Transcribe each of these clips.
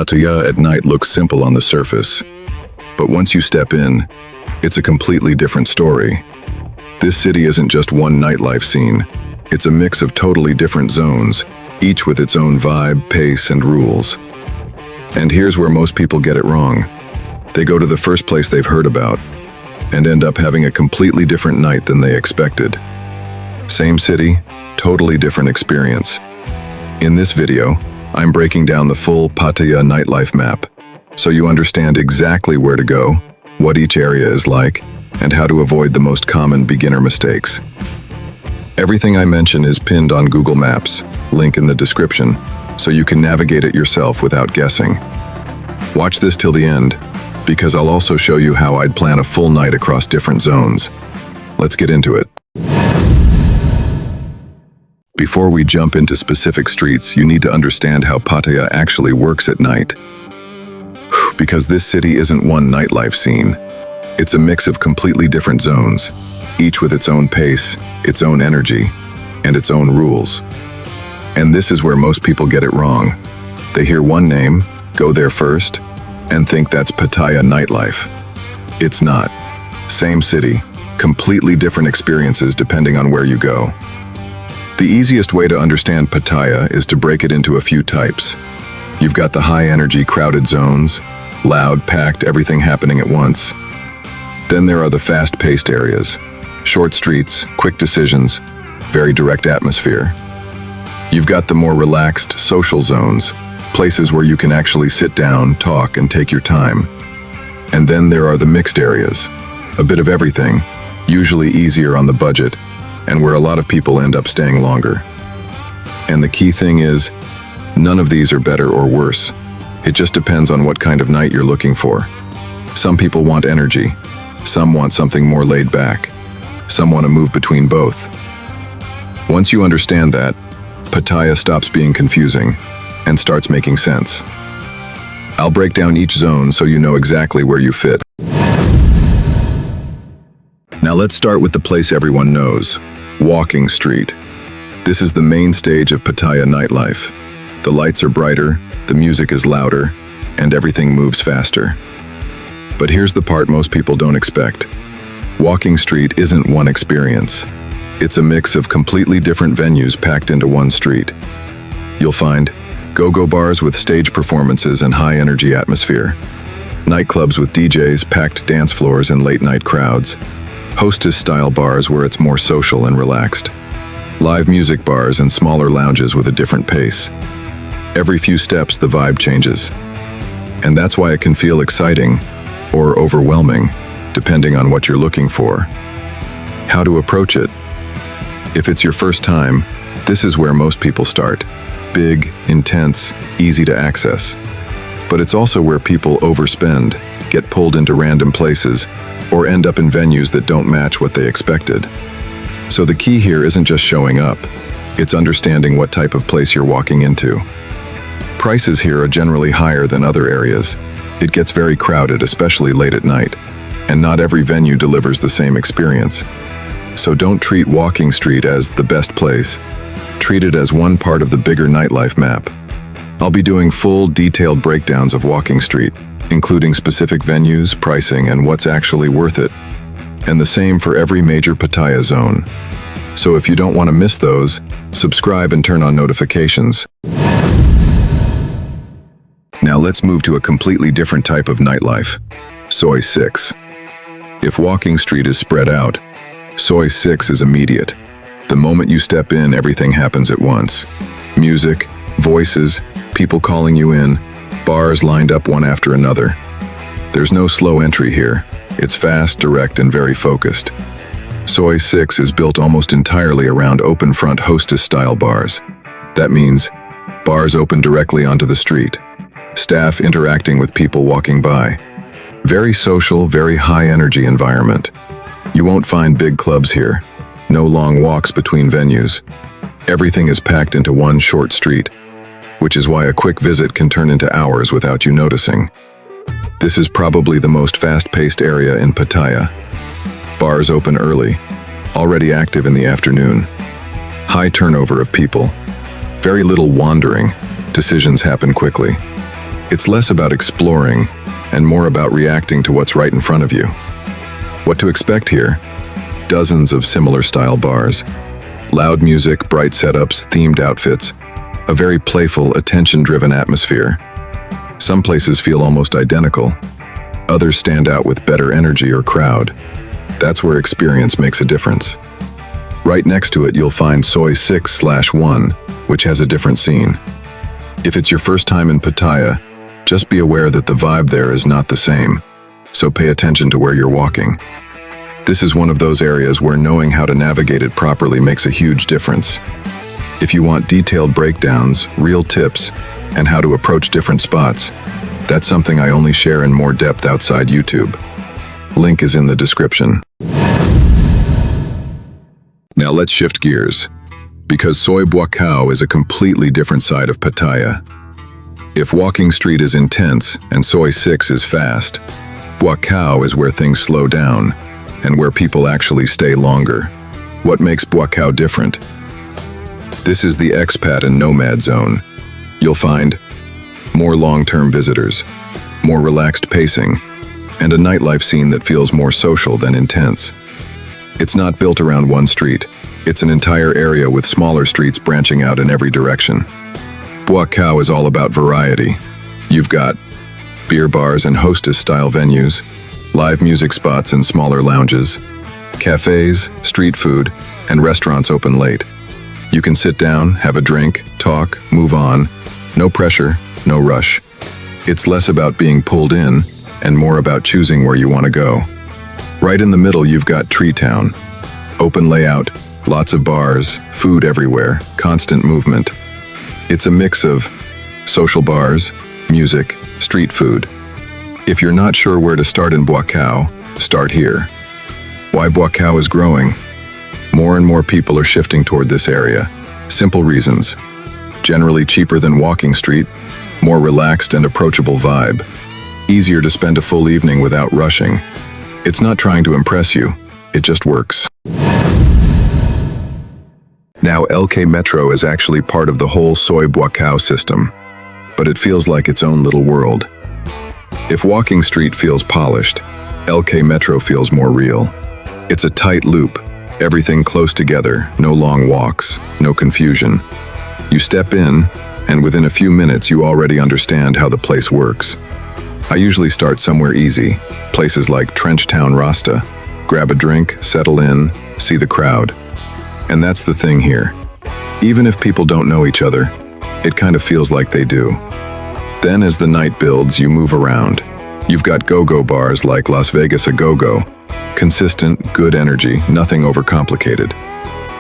Pattaya at night looks simple on the surface, but once you step in, it's a completely different story. This city isn't just one nightlife scene. It's a mix of totally different zones, each with its own vibe, pace, and rules. And here's where most people get it wrong. They go to the first place they've heard about and end up having a completely different night than they expected. Same city, totally different experience. In this video, I'm breaking down the full Pattaya nightlife map, so you understand exactly where to go, what each area is like, and how to avoid the most common beginner mistakes. Everything I mention is pinned on Google Maps, link in the description, so you can navigate it yourself without guessing. Watch this till the end, because I'll also show you how I'd plan a full night across different zones. Let's get into it. Before we jump into specific streets, you need to understand how Pattaya actually works at night. Because this city isn't one nightlife scene. It's a mix of completely different zones, each with its own pace, its own energy, and its own rules. And this is where most people get it wrong. They hear one name, go there first, and think that's Pattaya nightlife. It's not. Same city, completely different experiences depending on where you go. The easiest way to understand Pattaya is to break it into a few types. You've got the high-energy crowded zones, loud, packed, everything happening at once. Then there are the fast-paced areas, short streets, quick decisions, very direct atmosphere. You've got the more relaxed, social zones, places where you can actually sit down, talk, and take your time. And then there are the mixed areas, a bit of everything, usually easier on the budget, and where a lot of people end up staying longer. And the key thing is, none of these are better or worse. It just depends on what kind of night you're looking for. Some people want energy, some want something more laid back, some want to move between both. Once you understand that, Pattaya stops being confusing and starts making sense. I'll break down each zone so you know exactly where you fit. Now let's start with the place everyone knows, Walking Street. This is the main stage of Pattaya nightlife. The lights are brighter, the music is louder, and everything moves faster. But here's the part most people don't expect. Walking Street isn't one experience. It's a mix of completely different venues packed into one street. You'll find go-go bars with stage performances and high-energy atmosphere, nightclubs with DJs, packed dance floors, and late-night crowds, hostess-style bars where it's more social and relaxed, live music bars and smaller lounges with a different pace. Every few steps, the vibe changes. And that's why it can feel exciting or overwhelming, depending on what you're looking for. How to approach it? If it's your first time, this is where most people start. Big, intense, easy to access. But it's also where people overspend, get pulled into random places, or end up in venues that don't match what they expected. So the key here isn't just showing up, it's understanding what type of place you're walking into. Prices here are generally higher than other areas. It gets very crowded, especially late at night, and not every venue delivers the same experience. So don't treat Walking Street as the best place. Treat it as one part of the bigger nightlife map. I'll be doing full, detailed breakdowns of Walking Street, including specific venues, pricing, and what's actually worth it. And the same for every major Pattaya zone. So if you don't want to miss those, subscribe and turn on notifications. Now let's move to a completely different type of nightlife, Soi 6. If Walking Street is spread out, Soi 6 is immediate. The moment you step in, everything happens at once. Music, voices, people calling you in, bars lined up one after another. There's no slow entry here. It's fast, direct, and very focused. Soi 6 is built almost entirely around open-front hostess-style bars. That means bars open directly onto the street. Staff interacting with people walking by. Very social, very high-energy environment. You won't find big clubs here. No long walks between venues. Everything is packed into one short street, which is why a quick visit can turn into hours without you noticing. This is probably the most fast-paced area in Pattaya. Bars open early, already active in the afternoon. High turnover of people. Very little wandering. Decisions happen quickly. It's less about exploring and more about reacting to what's right in front of you. What to expect here? Dozens of similar style bars. Loud music, bright setups, themed outfits. A very playful, attention-driven atmosphere. Some places feel almost identical. Others stand out with better energy or crowd. That's where experience makes a difference. Right next to it, you'll find Soi 6/1, which has a different scene. If it's your first time in Pattaya, just be aware that the vibe there is not the same, so pay attention to where you're walking. This is one of those areas where knowing how to navigate it properly makes a huge difference. If you want detailed breakdowns, real tips, and how to approach different spots, that's something I only share in more depth outside YouTube. Link is in the description. Now let's shift gears, because Soi Buakhao is a completely different side of Pattaya. If Walking Street is intense and Soi 6 is fast, Buakhao is where things slow down and where people actually stay longer. What makes Buakhao different? This is the expat and nomad zone. You'll find more long-term visitors, more relaxed pacing, and a nightlife scene that feels more social than intense. It's not built around one street. It's an entire area with smaller streets branching out in every direction. Buakhao is all about variety. You've got beer bars and hostess-style venues, live music spots and smaller lounges, cafes, street food, and restaurants open late. You can sit down, have a drink, talk, move on. No pressure, no rush. It's less about being pulled in and more about choosing where you want to go. Right in the middle, you've got Tree Town. Open layout, lots of bars, food everywhere, constant movement. It's a mix of social bars, music, street food. If you're not sure where to start in Buakhao, start here. Why Buakhao is growing? More and more people are shifting toward this area. Simple reasons. Generally cheaper than Walking Street, more relaxed and approachable vibe. Easier to spend a full evening without rushing. It's not trying to impress you, it just works. Now LK Metro is actually part of the whole Soi Buakhao system, but it feels like its own little world. If Walking Street feels polished, LK Metro feels more real. It's a tight loop, everything close together, no long walks, no confusion. You step in, and within a few minutes you already understand how the place works. I usually start somewhere easy, places like Trench Town Rasta, grab a drink, settle in, see the crowd. And that's the thing here. Even if people don't know each other, it kind of feels like they do. Then as the night builds, you move around. You've got go-go bars like Las Vegas A Go-Go. Consistent, good energy, nothing overcomplicated.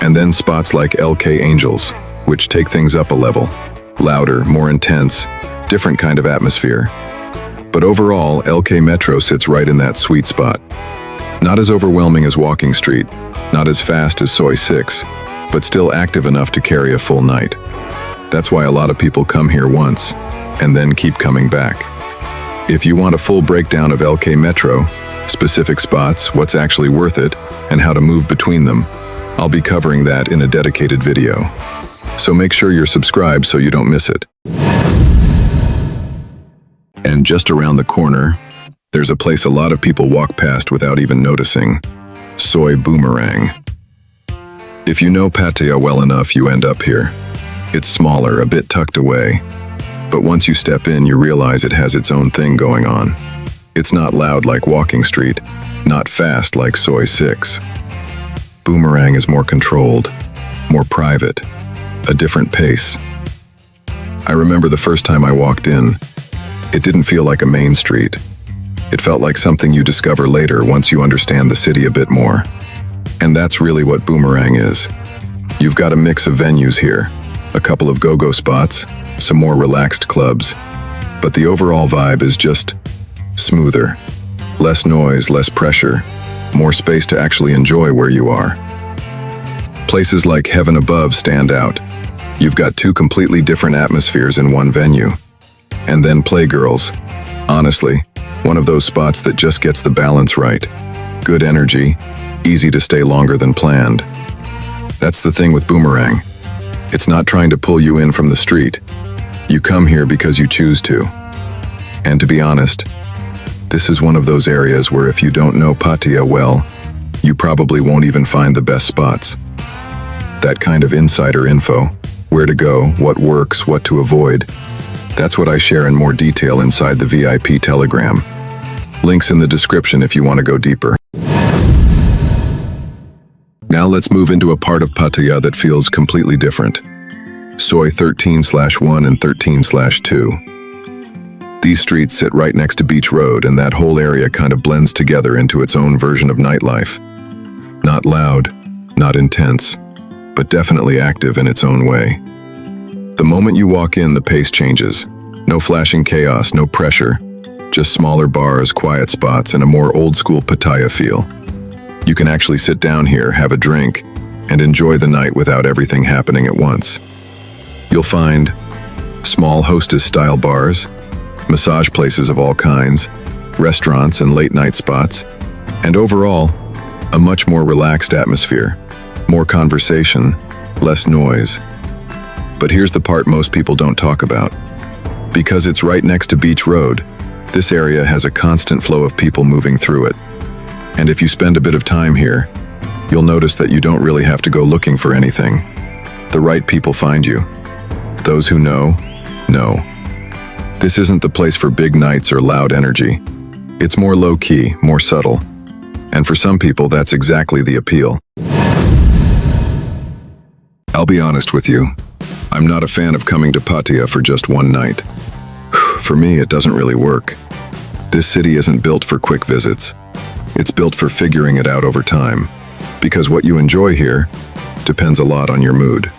And then spots like LK Angels, which take things up a level. Louder, more intense, different kind of atmosphere. But overall, LK Metro sits right in that sweet spot. Not as overwhelming as Walking Street, not as fast as Soi 6, but still active enough to carry a full night. That's why a lot of people come here once, and then keep coming back. If you want a full breakdown of LK Metro, specific spots, what's actually worth it, and how to move between them, I'll be covering that in a dedicated video. So make sure you're subscribed so you don't miss it. And just around the corner, there's a place a lot of people walk past without even noticing. Soi Boomerang. If you know Pattaya well enough, you end up here. It's smaller, a bit tucked away. But once you step in, you realize it has its own thing going on. It's not loud like Walking Street, not fast like Soi 6. Boomerang is more controlled, more private, a different pace. I remember the first time I walked in, it didn't feel like a main street. It felt like something you discover later once you understand the city a bit more. And that's really what Boomerang is. You've got a mix of venues here, a couple of go-go spots, some more relaxed clubs, but the overall vibe is just smoother. Less noise, less pressure, more space to actually enjoy where you are. Places like Heaven Above stand out. You've got two completely different atmospheres in one venue. And then Playgirls. Honestly, one of those spots that just gets the balance right. Good energy, easy to stay longer than planned. That's the thing with Boomerang. It's not trying to pull you in from the street. You come here because you choose to. And to be honest, this is one of those areas where if you don't know Pattaya well, you probably won't even find the best spots. That kind of insider info, where to go, what works, what to avoid, that's what I share in more detail inside the VIP Telegram. Links in the description if you want to go deeper. Now let's move into a part of Pattaya that feels completely different. Soi 13/1 and 13/2. These streets sit right next to Beach Road, and that whole area kind of blends together into its own version of nightlife. Not loud, not intense, but definitely active in its own way. The moment you walk in, the pace changes. No flashing chaos, no pressure, just smaller bars, quiet spots, and a more old-school Pattaya feel. You can actually sit down here, have a drink, and enjoy the night without everything happening at once. You'll find small hostess-style bars, massage places of all kinds, restaurants and late-night spots, and overall, a much more relaxed atmosphere, more conversation, less noise. But here's the part most people don't talk about. Because it's right next to Beach Road, this area has a constant flow of people moving through it. And if you spend a bit of time here, you'll notice that you don't really have to go looking for anything. The right people find you. Those who know. This isn't the place for big nights or loud energy. It's more low-key, more subtle. And for some people, that's exactly the appeal. I'll be honest with you. I'm not a fan of coming to Pattaya for just one night. For me, it doesn't really work. This city isn't built for quick visits. It's built for figuring it out over time. Because what you enjoy here depends a lot on your mood.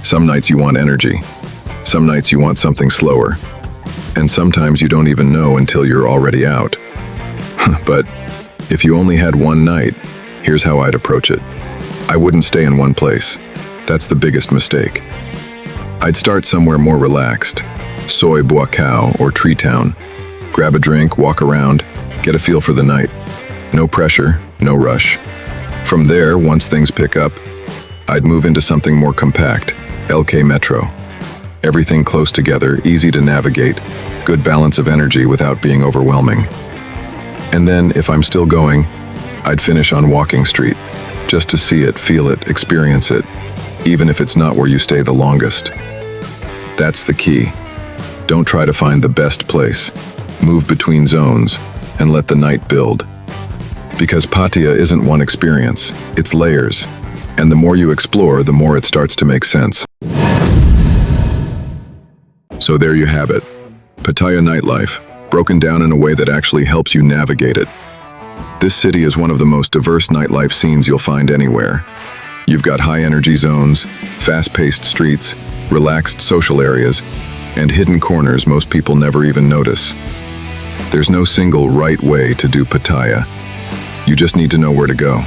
Some nights you want energy. Some nights you want something slower. And sometimes you don't even know until you're already out. But if you only had one night, here's how I'd approach it. I wouldn't stay in one place. That's the biggest mistake. I'd start somewhere more relaxed. Soi Buakhao or Tree Town. Grab a drink, walk around, get a feel for the night. No pressure, no rush. From there, once things pick up, I'd move into something more compact, LK Metro. Everything close together, easy to navigate, good balance of energy without being overwhelming. And then, if I'm still going, I'd finish on Walking Street, just to see it, feel it, experience it, even if it's not where you stay the longest. That's the key. Don't try to find the best place. Move between zones and let the night build. Because Pattaya isn't one experience, it's layers. And the more you explore, the more it starts to make sense. So there you have it. Pattaya nightlife, broken down in a way that actually helps you navigate it. This city is one of the most diverse nightlife scenes you'll find anywhere. You've got high-energy zones, fast-paced streets, relaxed social areas, and hidden corners most people never even notice. There's no single right way to do Pattaya. You just need to know where to go.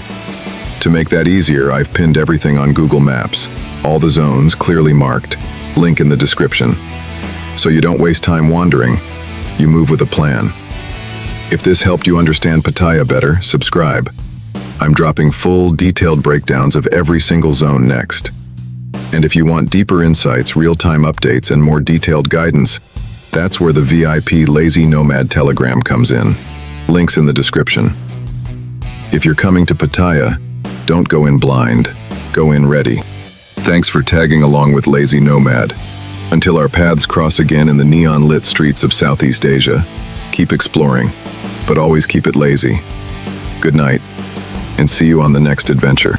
To make that easier, I've pinned everything on Google Maps, all the zones clearly marked, link in the description. So you don't waste time wandering, you move with a plan. If this helped you understand Pattaya better, subscribe. I'm dropping full, detailed breakdowns of every single zone next. And if you want deeper insights, real-time updates, and more detailed guidance, that's where the VIP Lazy Nomad Telegram comes in. Links in the description. If you're coming to Pattaya, don't go in blind, go in ready. Thanks for tagging along with Lazy Nomad. Until our paths cross again in the neon-lit streets of Southeast Asia, keep exploring, but always keep it lazy. Good night, and see you on the next adventure.